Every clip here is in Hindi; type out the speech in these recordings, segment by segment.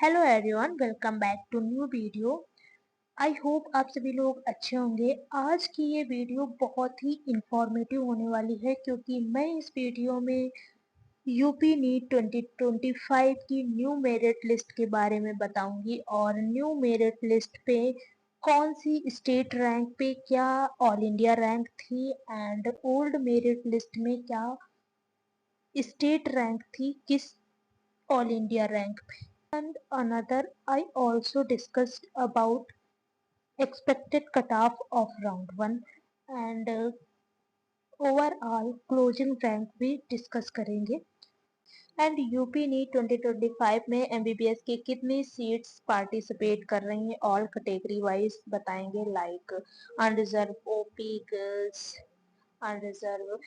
Hello everyone, welcome back to new video. I hope आप सभी लोग अच्छे होंगे। आज की ये वीडियो बहुत ही इंफॉर्मेटिव होने वाली है क्योंकि मैं इस वीडियो में यूपी नीट 2025 की न्यू मेरिट लिस्ट के बारे में बताऊंगी और न्यू मेरिट लिस्ट पे कौन सी स्टेट रैंक पे क्या ऑल इंडिया रैंक थी एंड ओल्ड मेरिट लिस्ट में क्या स्टेट रैंक थी किस ऑल इंडिया रैंक पे। And another, I also discussed about expected cutoff of round 1 and overall closing rank भी डिस्कस करेंगे। एंड यूपी नीट 2025 में एमबीबीएस की कितनी सीट्स पार्टिसिपेट कर रही हैं ऑल कैटेगरी वाइज बताएंगे, like unreserved, OP girls, unreserved,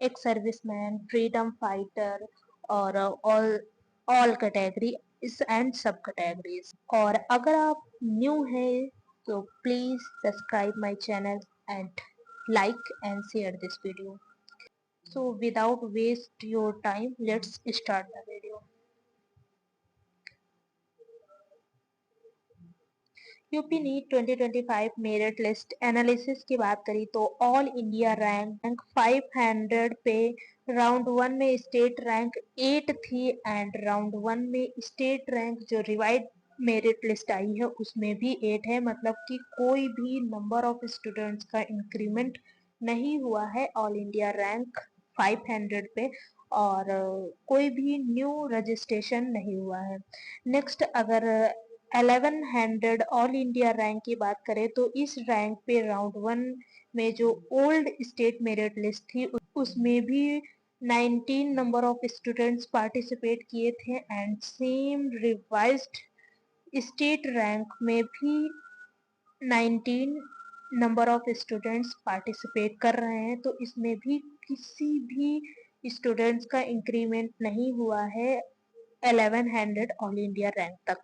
ex serviceman, freedom fighter और ऑल कैटेगरी इस एंड सब कैटेगरीज। और अगर आप न्यू हैं तो please subscribe my channel and like and share this video. So without waste your time, let's start the video. UP NEET 2025 merit list analysis की बात करी तो ऑल इंडिया रैंक 500 पे राउंड 1 में स्टेट रैंक 8 थी एंड राउंड 1 में स्टेट रैंक जो रिवाइड मेरिट लिस्ट आई है उसमें भी 8 है, मतलब कि कोई भी नंबर ऑफ स्टूडेंट्स का इंक्रीमेंट नहीं हुआ है ऑल इंडिया रैंक 500 पे और कोई भी न्यू रजिस्ट्रेशन नहीं हुआ है। नेक्स्ट, अगर 1100 ऑल इंडिया रैंक की बात करें तो इस रैंक पे राउंड 1 में जो ओल्ड स्टेट मेरिट लिस्ट थी उसमें भी 19 नंबर ऑफ स्टूडेंट्स पार्टिसिपेट किए थे and same revised state rank में भी 19 नंबर ऑफ स्टूडेंट्स पार्टिसिपेट कर रहे हैं, तो इसमें भी किसी भी स्टूडेंट्स का इंक्रीमेंट नहीं हुआ है 1100 ऑल इंडिया रैंक तक।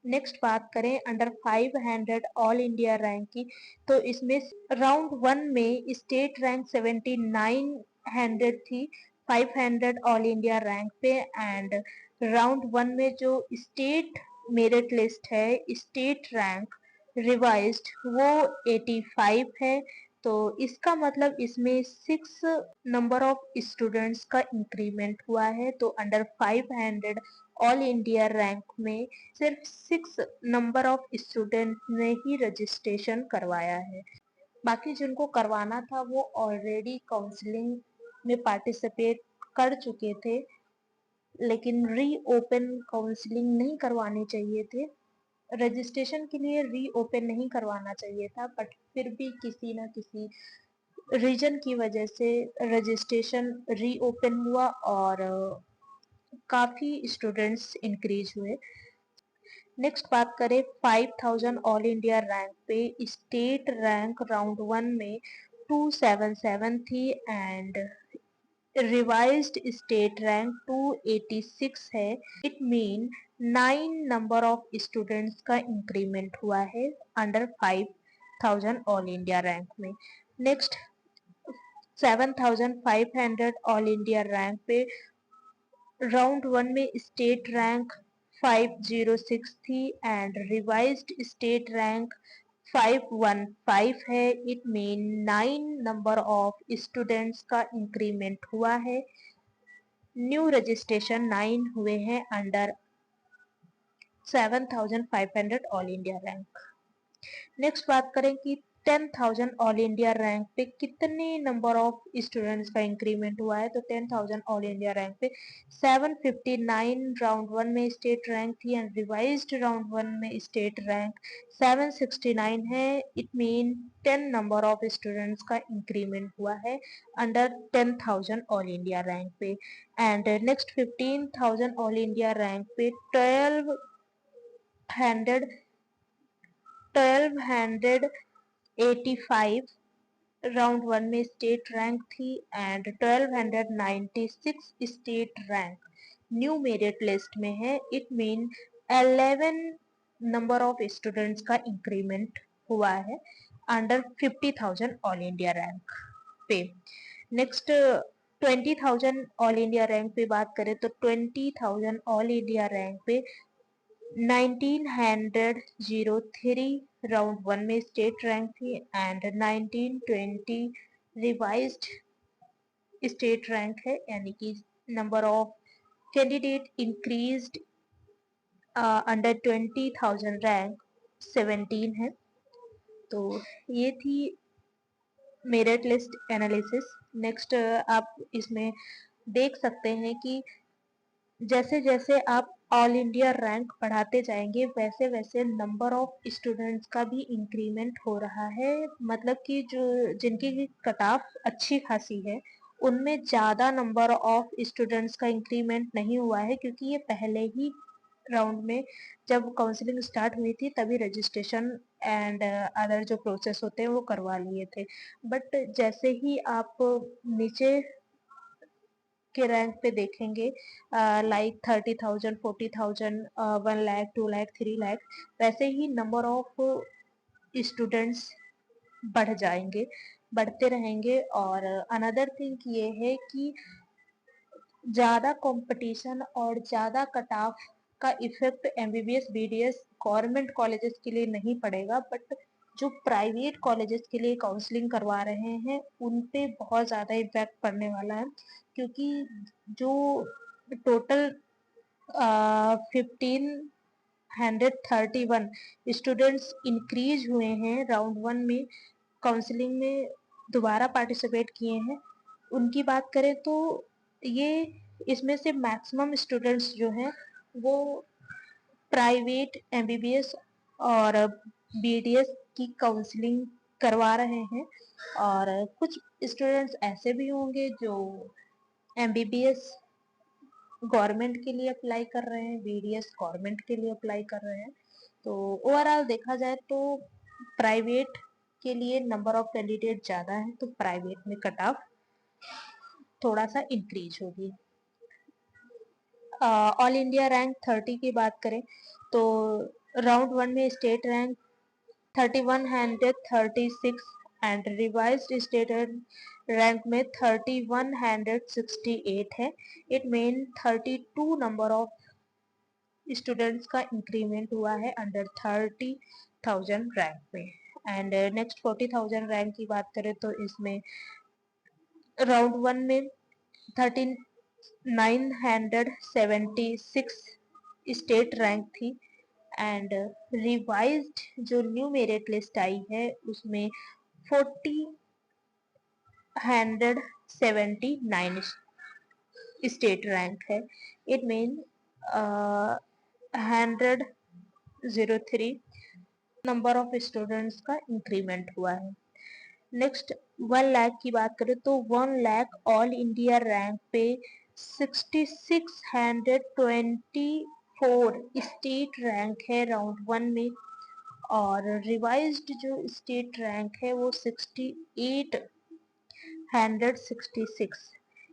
नेक्स्ट बात करें अंडर 500 ऑल इंडिया रैंक की तो इसमें राउंड 1 में स्टेट रैंक 7900 थी 500 ऑल इंडिया रैंक पे एंड राउंड 1 में जो स्टेट मेरिट लिस्ट है स्टेट रैंक रिवाइज्ड वो 85 है, तो इसका मतलब इसमें 6 नंबर ऑफ स्टूडेंट्स का इंक्रीमेंट हुआ है। तो अंडर 500 ऑल इंडिया रैंक में सिर्फ 6 नंबर ऑफ स्टूडेंट ने ही रजिस्ट्रेशन करवाया है, बाकी जिनको करवाना था वो ऑलरेडी काउंसलिंग में पार्टिसिपेट कर चुके थे, लेकिन री ओपन काउंसलिंग नहीं करवानी चाहिए थे, रजिस्ट्रेशन के लिए री ओपन नहीं करवाना चाहिए था, बट फिर भी किसी ना किसी रीजन की वजह से रजिस्ट्रेशन री ओपन हुआ और काफी स्टूडेंट्स इंक्रीज हुए। नेक्स्ट बात करें 5000 ऑल इंडिया रैंक पे स्टेट रैंक राउंड 1 में 277 थी एंड रिवाइज्ड स्टेट रैंक 286 है। It mean 9 number of students का इंक्रीमेंट हुआ है अंडर 5000 ऑल इंडिया रैंक में। नेक्स्ट 7500 ऑल इंडिया रैंक पे राउंड 1 में स्टेट रैंक 506 थी एंड रिवाइज्ड स्टेट रैंक 515 है। It mean 9 number of students का इंक्रीमेंट हुआ है, न्यू रजिस्ट्रेशन 9 हुए हैं under 7500 all India rank. Next बात करें कि 10,000 ऑल इंडिया रैंक पे कितने नंबर ऑफ स्टूडेंट्स का इंक्रीमेंट हुआ है, तो 10,000 ऑल इंडिया रैंक पे 759 राउंड 1 में स्टेट रैंक थी एंड रिवाइज्ड राउंड 1 में स्टेट रैंक 769 है। It mean 10 number of students का इंक्रीमेंट हुआ है अंडर 10,000 ऑल इंडिया रैंक पे। And next 15,000 all India rank पे 1285 राउंड 1 में स्टेट रैंक थी and 1296 state rank new merit list में है। It mean 11 number of students का इंक्रीमेंट हुआ है अंडर 50,000 ऑल इंडिया रैंक पे। नेक्स्ट 20,000 ऑल इंडिया रैंक पे बात करें तो 20,000 ऑल इंडिया रैंक पे 1903 राउंड 1 में स्टेट रैंक थी एंड 1920 रिवाइज्ड स्टेट रैंक है, यानी कि number of candidate increased under 20,000 rank 17 है। तो ये थी मेरिट लिस्ट एनालिसिस। नेक्स्ट आप इसमें देख सकते हैं कि जैसे जैसे आप ऑल इंडिया रैंक बढ़ाते जाएंगे वैसे वैसे नंबर ऑफ स्टूडेंट्स का भी इंक्रीमेंट हो रहा है। मतलब कि जो जिनकी कट ऑफ अच्छी खासी है उनमें ज़्यादा नंबर ऑफ स्टूडेंट्स का इंक्रीमेंट नहीं हुआ है, क्योंकि ये पहले ही राउंड में जब काउंसलिंग स्टार्ट हुई थी तभी रजिस्ट्रेशन एंड अदर जो प्रोसेस होते हैं वो करवा लिए थे। बट जैसे ही आप नीचे के रैंक पे देखेंगे लाइक 30,000, 40,000, 1 लाख, 2 लाख, 3 लाख, वैसे ही नंबर ऑफ स्टूडेंट्स बढ़ जाएंगे, बढ़ते रहेंगे। और अनदर थिंग ये है कि ज़्यादा कंपटीशन और ज़्यादा कट ऑफ का effect MBBS BDS government colleges के लिए नहीं पड़ेगा, बट जो प्राइवेट कॉलेजेस के लिए काउंसलिंग करवा रहे हैं उन पे बहुत ज़्यादा इम्पैक्ट पड़ने वाला है, क्योंकि जो टोटल 1531 स्टूडेंट्स इंक्रीज हुए हैं राउंड 1 में काउंसलिंग में दोबारा पार्टिसिपेट किए हैं, उनकी बात करें तो ये इसमें से मैक्सिमम स्टूडेंट्स जो हैं वो प्राइवेट एमबीबीएस और बीडीएस की काउंसलिंग करवा रहे हैं। और कुछ स्टूडेंट्स ऐसे भी होंगे जो एमबीबीएस गवर्नमेंट के लिए अप्लाई कर रहे हैं, बीडीएस गवर्नमेंट के लिए अप्लाई कर रहे हैं। तो ओवरऑल देखा जाए तो प्राइवेट के लिए नंबर ऑफ कैंडिडेट ज़्यादा है, तो प्राइवेट में कट ऑफ थोड़ा सा इंक्रीज होगी। ऑल इंडिया रैंक 30 की बात करें तो राउंड 1 में state rank 3136 and revised state rank में 3168 है। It mean 32 number of students का इंक्रीमेंट हुआ है अंडर 30,000 रैंक में। एंड नेक्स्ट 40,000 रैंक की बात करें तो इसमें राउंड 1 में 3976 स्टेट रैंक थी एंड रिवाइज्ड जो न्यू मेरिट लिस्ट आई है उसमें 40,179 स्टेट रैंक है। It mean 103 number of students का इंक्रीमेंट हुआ है। नेक्स्ट 1 लाख की बात करें तो 1 लाख ऑल इंडिया रैंक पे 6624 स्टेट रैंक है राउंड 1 में, और रिवाइज्ड जो स्टेट रैंक है वो 6866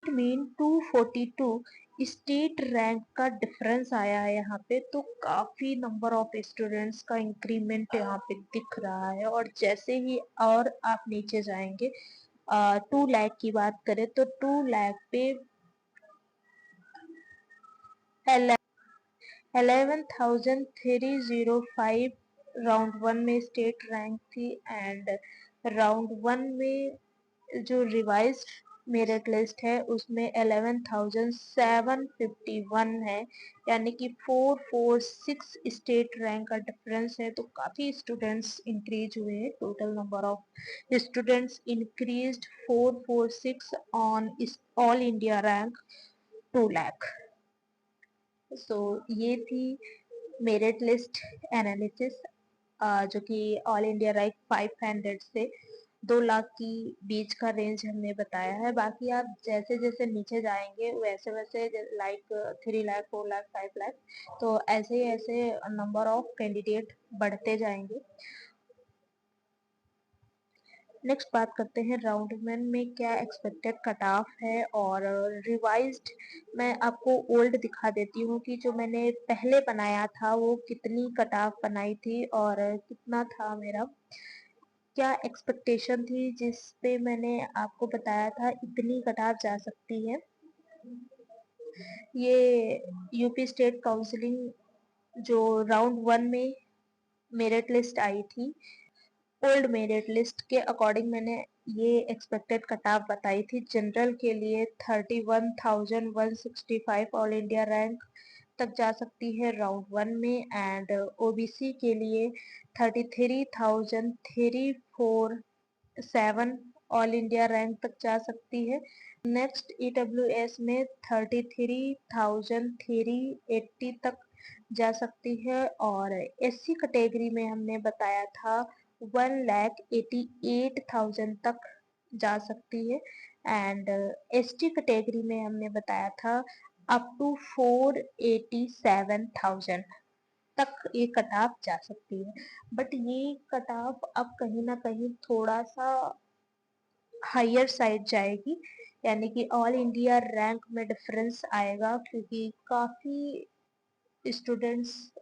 मीन 242 स्टेट रैंक का डिफरेंस आया है यहाँ पे। तो काफी नंबर ऑफ स्टूडेंट्स का इंक्रीमेंट यहाँ पे दिख रहा है। और जैसे ही और आप नीचे जाएंगे 2 लाख की बात करें तो 2 लाख पे 11,305 राउंड 1 में स्टेट रैंक थी एंड राउंड 1 में जो रिवाइज्ड मेरिट लिस्ट है उसमें 11,751 है, यानी कि 446 स्टेट रैंक का डिफरेंस है। तो काफी स्टूडेंट्स इंक्रीज हुए हैं। Total number of students increased 446 on all India rank 2 lakh. So ये थी मेरिट लिस्ट एनालिसिस जो कि ऑल इंडिया रैंक 500 से 2 लाख की बीच का रेंज हमने बताया है। बाकी आप जैसे जैसे नीचे जाएंगे वैसे वैसे लाइक 3 लाख, 4 लाख, 5 लाख, तो ऐसे ऐसे नंबर ऑफ कैंडिडेट बढ़ते जाएंगे। नेक्स्ट बात करते हैं राउंड 1 में क्या एक्सपेक्टेड कट ऑफ है, और रिवाइज्ड मैं आपको ओल्ड दिखा देती हूँ कि जो मैंने पहले बनाया था वो कितनी कट ऑफ बनाई थी और कितना था मेरा, क्या एक्सपेक्टेशन थी जिस पे मैंने आपको बताया था इतनी कट ऑफ जा सकती है। ये यूपी स्टेट काउंसलिंग जो राउंड 1 में मेरिट लिस्ट आई थी, ओल्ड मेरिट लिस्ट के अकॉर्डिंग मैंने ये एक्सपेक्टेड कट ऑफ बताई थी। जनरल के लिए 31,165 ऑल इंडिया रैंक तक जा सकती है राउंड 1 में, एंड ओबीसी के लिए 33,347 ऑल इंडिया रैंक तक जा सकती है। नेक्स्ट ईडब्ल्यूएस में 33,380 तक जा सकती है, और एससी कैटेगरी में हमने बताया था 1,88,000 तक जा सकती है, एंड एसटी कैटेगरी में हमने बताया था अप टू 487,000 तक ये कट ऑफ जा सकती है। बट ये कट ऑफ अब कहीं ना कहीं थोड़ा सा हायर साइड जाएगी, यानी कि ऑल इंडिया रैंक में डिफरेंस आएगा, क्योंकि काफी स्टूडेंट्स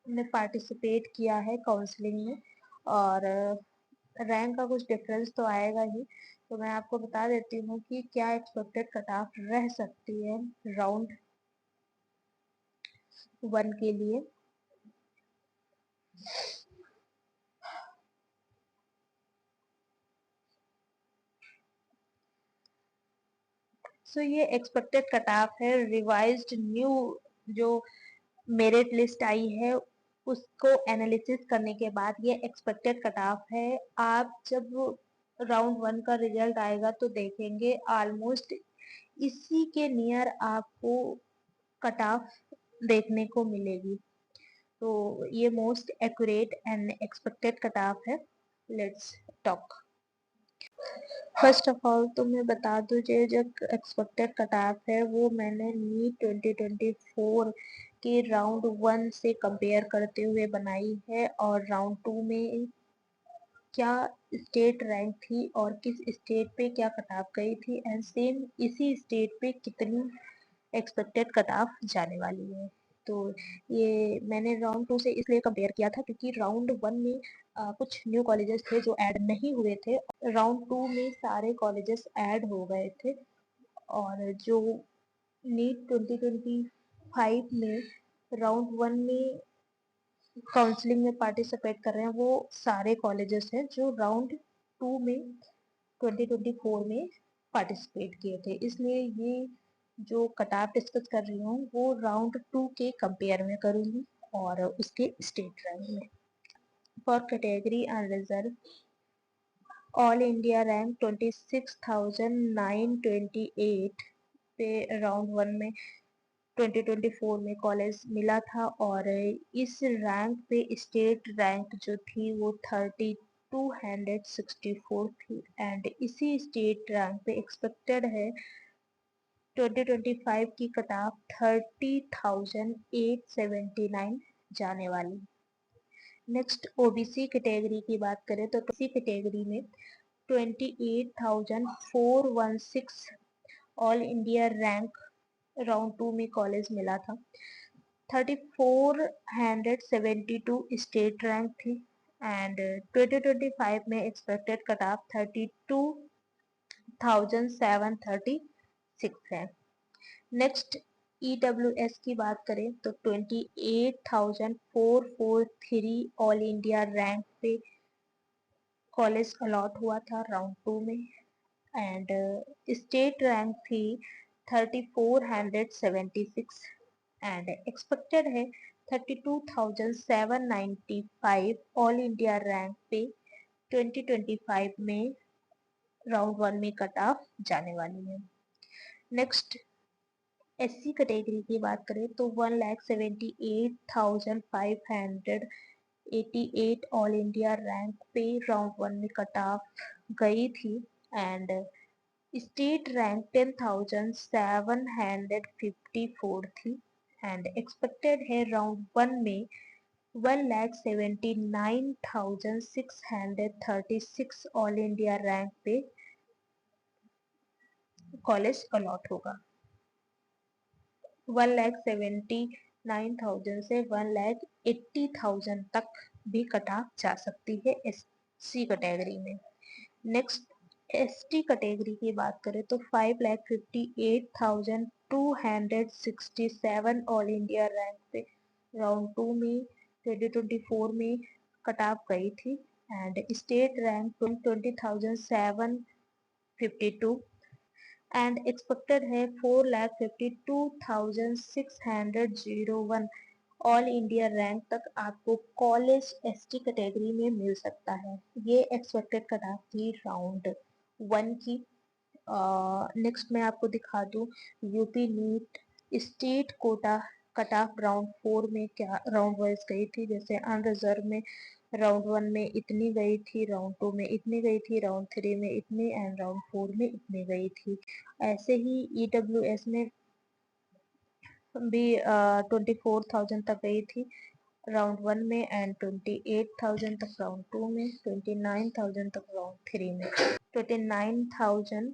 ने पार्टिसिपेट किया है काउंसलिंग में, और रैंक का कुछ डिफरेंस तो आएगा ही। तो मैं आपको बता देती हूँ कि क्या एक्सपेक्टेड कट ऑफ रह सकती है राउंड 1 के लिए। ये एक्सपेक्टेड कट ऑफ है। रिवाइज्ड न्यू जो मेरिट लिस्ट आई है उसको एनालिसिस करने के बाद ये एक्सपेक्टेड कट ऑफ है। आप जब राउंड 1 का रिजल्ट आएगा तो देखेंगे ऑलमोस्ट इसी के नियर आपको कट ऑफ देखने को मिलेगी। तो ये most accurate and expected cut off है। Let's talk. First of all तो मैं बता दूं, जो एक्सपेक्टेड कट ऑफ है वो मैंने नीट 2024 के राउंड 1 से कंपेयर करते हुए बनाई है, और राउंड 2 में क्या स्टेट रैंक थी और किस स्टेट पे क्या कट ऑफ गई थी, एंड सेम इसी स्टेट पे कितनी एक्सपेक्टेड कट ऑफ जाने वाली है। तो ये मैंने राउंड 2 से इसलिए कंपेयर किया था क्योंकि राउंड 1 में कुछ न्यू कॉलेजेस थे जो ऐड नहीं हुए थे, राउंड 2 में सारे कॉलेजेस ऐड हो गए थे, और जो नीट 2025 में राउंड 1 में काउंसलिंग में पार्टिसिपेट कर रहे हैं वो सारे कॉलेजेस हैं जो राउंड 2 में 2024 में पार्टिसिपेट किए थे। इसलिए ये जो कट ऑफ डिस्कस कर रही हूँ वो राउंड 2 के कंपेयर में करूंगी और उसके स्टेट रैंक में। For category and reserve, all India rank 26,928 पे राउंड 1 में 2024 में कॉलेज मिला था, और इस रैंक पे स्टेट रैंक जो थी वो 3264 थी, एंड इसी स्टेट रैंक पे एक्सपेक्टेड है 2025 की कट ऑफ 30,879 जाने वाली। नेक्स्ट ओबीसी कैटेगरी की बात करें तो ओबीसी कैटेगरी में 28,416 ऑल इंडिया रैंक राउंड 2 में कॉलेज मिला था। 3472 स्टेट रैंक थी, एंड 2025 में एक्सपेक्टेड कट ऑफ 32,736 है। नेक्स्ट ईडब्ल्यूएस की बात करें तो 28,443 ऑल इंडिया रैंक पे कॉलेज अलॉट हुआ था राउंड 2 में, एंड स्टेट रैंक थी 3476, एंड एक्सपेक्टेड है 32,795 ऑल इंडिया रैंक पे 2025 में राउंड 1 में कट ऑफ जाने वाली है। नेक्स्ट एससी कैटेगरी की बात करें तो 1,78,588 ऑल इंडिया रैंक पे राउंड 1 में कट ऑफ गई थी, एंड स्टेट रैंक 10,754 थी, एंड एक्सपेक्टेड है राउंड 1 में 1,79,636 ऑल इंडिया रैंक पे कॉलेज अलॉट होगा। 1,79,000 से 1,80,000 तक भी कट ऑफ जा सकती है एससी कैटेगरी में। नेक्स्ट एसटी कैटेगरी की बात करें तो 5,58,267 ऑल इंडिया रैंक पे राउंड 2 में 2024 में कट ऑफ गई थी and state rank 20,752 and expected है 4,52,601 ऑल इंडिया रैंक तक आपको कॉलेज एसटी कैटेगरी में मिल सकता है। ये एक्सपेक्टेड कट ऑफ थी राउंड 1 की। नेक्स्ट मैं आपको दिखा दूं UP NEET state quota cut off round 4 में क्या राउंड वाइज गई थी। जैसे अनरिजर्व में राउंड 1 में इतनी गई थी, राउंड 2 में इतनी गई थी, राउंड 3 में इतनी एंड राउंड 4 में इतनी गई थी। ऐसे ही ईडब्ल्यूएस में भी 24,000 तक गई थी राउंड 1 में एंड 28,000 तक राउंड 2 में, 29,000 तक राउंड 3 में, 29,000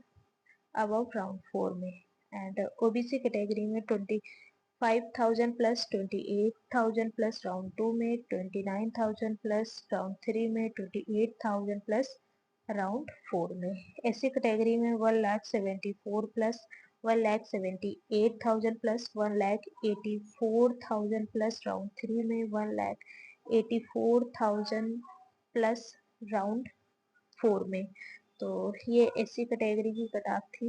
above round 4 में एंड ओबीसी कैटेगरी में 25,000 प्लस 28,000 प्लस राउंड 2 में, 29,000 प्लस राउंड 3 में, 28,000 प्लस राउंड 4 में। एससी कैटेगरी में 1,74,000 प्लस 1,78,000 प्लस 1,84,000 प्लस राउंड 3 में, 1,84,000 प्लस राउंड 4 में। तो ये एससी कैटेगरी की कट ऑफ थी।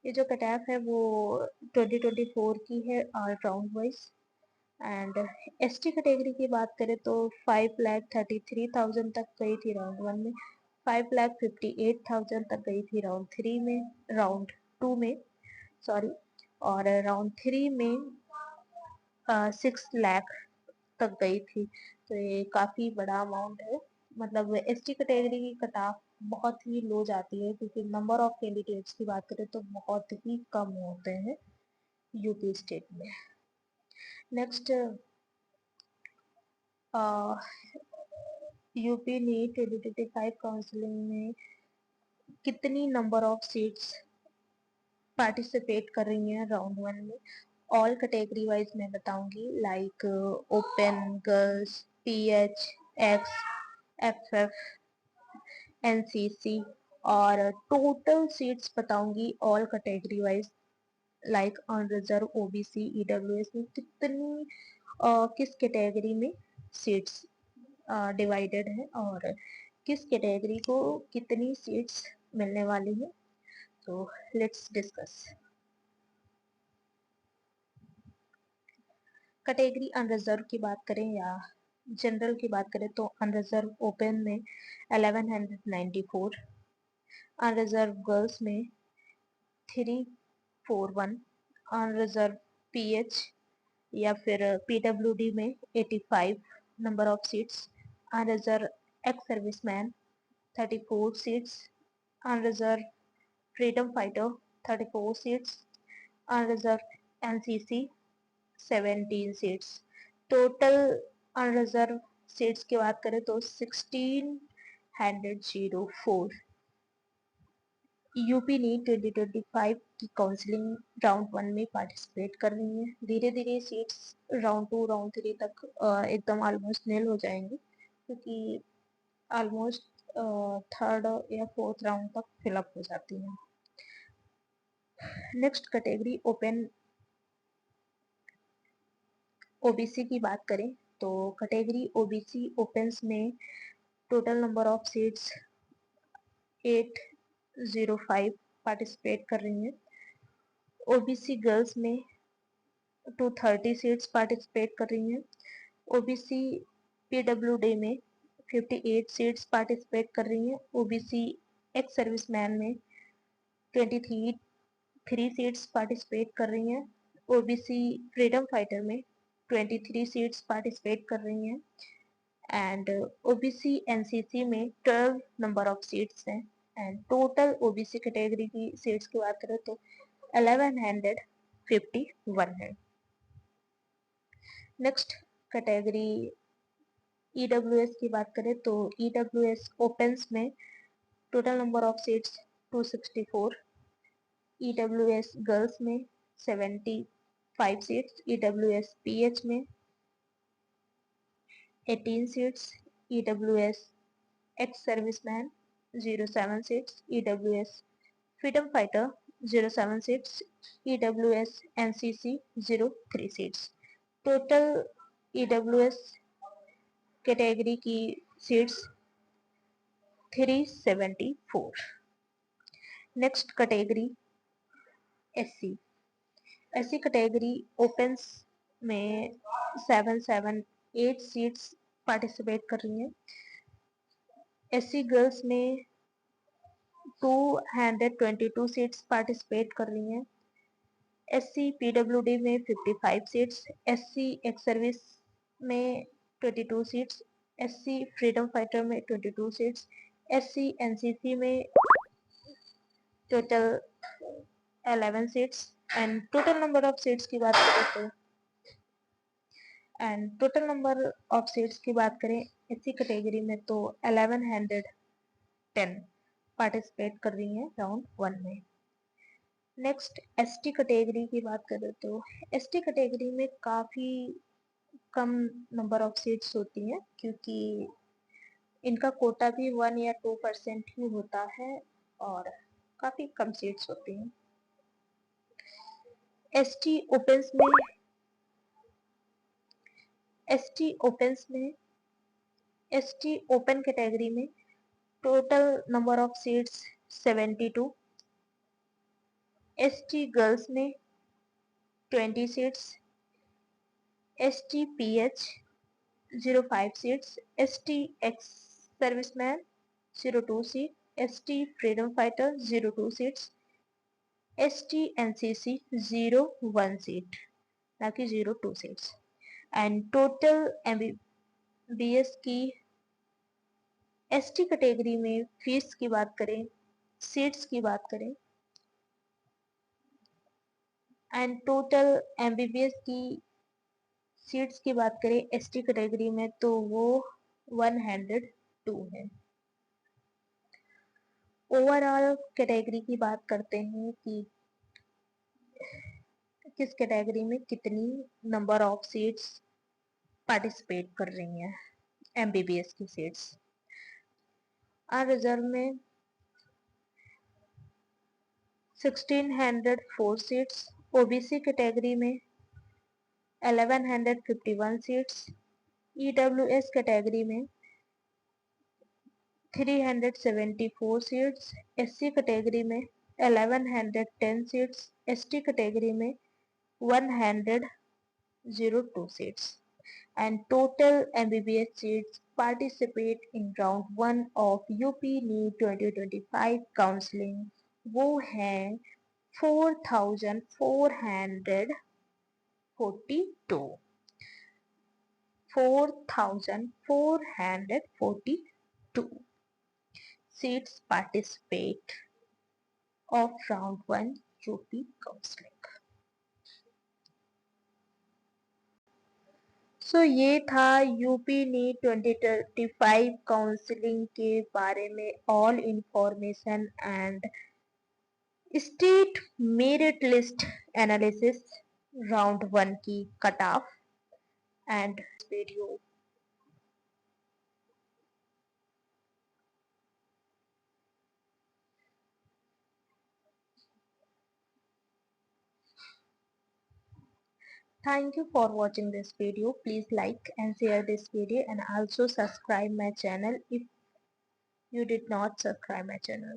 ये जो कट ऑफ है वो 2024 की है और round wise. And ST category की बात करें तो 5,33,000 तक गई थी राउंड 1 में, 5,58,000 तक गई थी राउंड 3 में, राउंड 2 में सॉरी, और राउंड 3 में 6 लाख तक गई थी। तो ये काफी बड़ा अमाउंट है। मतलब एसटी कैटेगरी की कट ऑफ बहुत ही लो जाती है क्योंकि नंबर ऑफ कैंडिडेट्स की बात करें तो बहुत ही कम होते हैं यूपी स्टेट में। नेक्स्ट यूपी नीट 2025 काउंसलिंग में कितनी नंबर ऑफ सीट्स पार्टिसिपेट कर रही हैं राउंड 1 में। ऑल कैटेगरी वाइज मैं बताऊंगी like open, girls, PH, ex, FF, NCC और टोटल सीट्स बताऊंगी all category wise like unreserved, OBC, EWS में कितनी किस कैटेगरी में सीट्स डिवाइडेड है और किस कैटेगरी को कितनी सीट्स मिलने वाली है। तो लेट्स डिस्कस। कैटेगरी अनरिजर्व की बात करें या जनरल की बात करें तो अनरिजर्व ओपन में 1194, अनरिजर्व गर्ल्स में 341, अनरिजर्व पीएच या फिर पीडब्ल्यूडी में 85 number of seats, unreserved ex serviceman 34 seats, unreserved freedom fighter 34 seats, unreserved NCC 17 seats. Total unreserved seats की बात करें तो 1604। यूपी नीट 2025 की काउंसलिंग राउंड 1 में पार्टिसिपेट कर रही है। धीरे धीरे सीट्स राउंड 2 राउंड 3 तक एकदम ऑलमोस्ट नील हो जाएंगी क्योंकि ऑलमोस्ट थर्ड या फोर्थ राउंड तक फिलअप हो जाती है। नेक्स्ट कैटेगरी ओपन ओबीसी की बात करें तो कैटेगरी ओबीसी ओपन्स में total number of seats 805 participate कर रही हैं। ओबीसी गर्ल्स में 230 सीट्स पार्टिसिपेट कर रही हैं। ओबीसी पीडब्ल्यूडी में 58 सीट्स पार्टिसिपेट कर रही हैं। ओबीसी एक्स सर्विसमैन में 23 सीट्स पार्टिसिपेट कर रही हैं। ओबीसी फ्रीडम फाइटर में 23 सीट्स पार्टिसिपेट कर रही हैं एंड ओबीसी एनसीसी में 12 नंबर ऑफ सीट्स हैं एंड टोटल ओबीसी कैटेगरी की सीट्स की बात करें तो 1151 है। नेक्स्ट कैटेगरी ईडब्ल्यूएस की बात करें तो ईडब्ल्यूएस ओपन्स में total number of seats 264, EWS girls में 75 सीट्स, ईडब्ल्यूएस पीएच में 18 seats, EWS ex serviceman 07 seats, EWS freedom fighter 07 seats, EWS NCC 03 seats. Total EWS category की seats 374। Next category SC। SC category opens में 778 सीट्स पार्टिसिपेट कर रही हैं। SC गर्ल्स में 222 सीट्स पार्टिसिपेट कर रही हैं। SC PWD में 55 सीट्स, SC एक्स सर्विस में 22 सीट्स, SC फ्रीडम फाइटर में 22 सीट्स, SC NCC में total 11 seats. And total number of seats की बात करें SC कैटेगरी में तो 1110 पार्टिसिपेट कर रही हैं राउंड 1 में। नेक्स्ट ST कैटेगरी की बात करें तो ST कैटेगरी में काफ़ी कम नंबर ऑफ सीट्स होती हैं, क्योंकि इनका कोटा भी 1 या 2% ही होता है और काफ़ी कम सीट्स होती हैं। ST ओपन कैटेगरी में total number of seats 72, ST girls में 20 seats, ST PH 05 seats, ST ex serviceman 02 seat, ST freedom fighter 02 seats, ST NCC 01 seat, ना कि 02 सीट्स। एंड टोटल MBBS की ST कैटेगरी में फीस की बात करें, सीट्स की बात करें एंड टोटल MBBS की सीट्स की बात करें ST कैटेगरी में तो वो 102 है। ओवरऑल कैटेगरी की बात करते हैं कि किस कैटेगरी में कितनी नंबर ऑफ सीट्स पार्टिसिपेट कर रही हैं MBBS की सीट्स। रिजर्व में 1604 सीट्स, OBC कैटेगरी में 1151 सीट्स, EWS कैटेगरी में 374 सीट्स, SC कैटेगरी में 1110 सीट्स, ST कैटेगरी में 102 seats, and total MBBS seats participate in round 1 of UP NEET 2025 counseling वो हैं 4442 seats participate of round 1 UP counseling। ये था यूपी नीट 2025 काउंसलिंग के बारे में all information and state merit list analysis round 1 की cut off and video. Thank you for watching this video. Please like and share this video and also subscribe my channel if you did not subscribe my channel.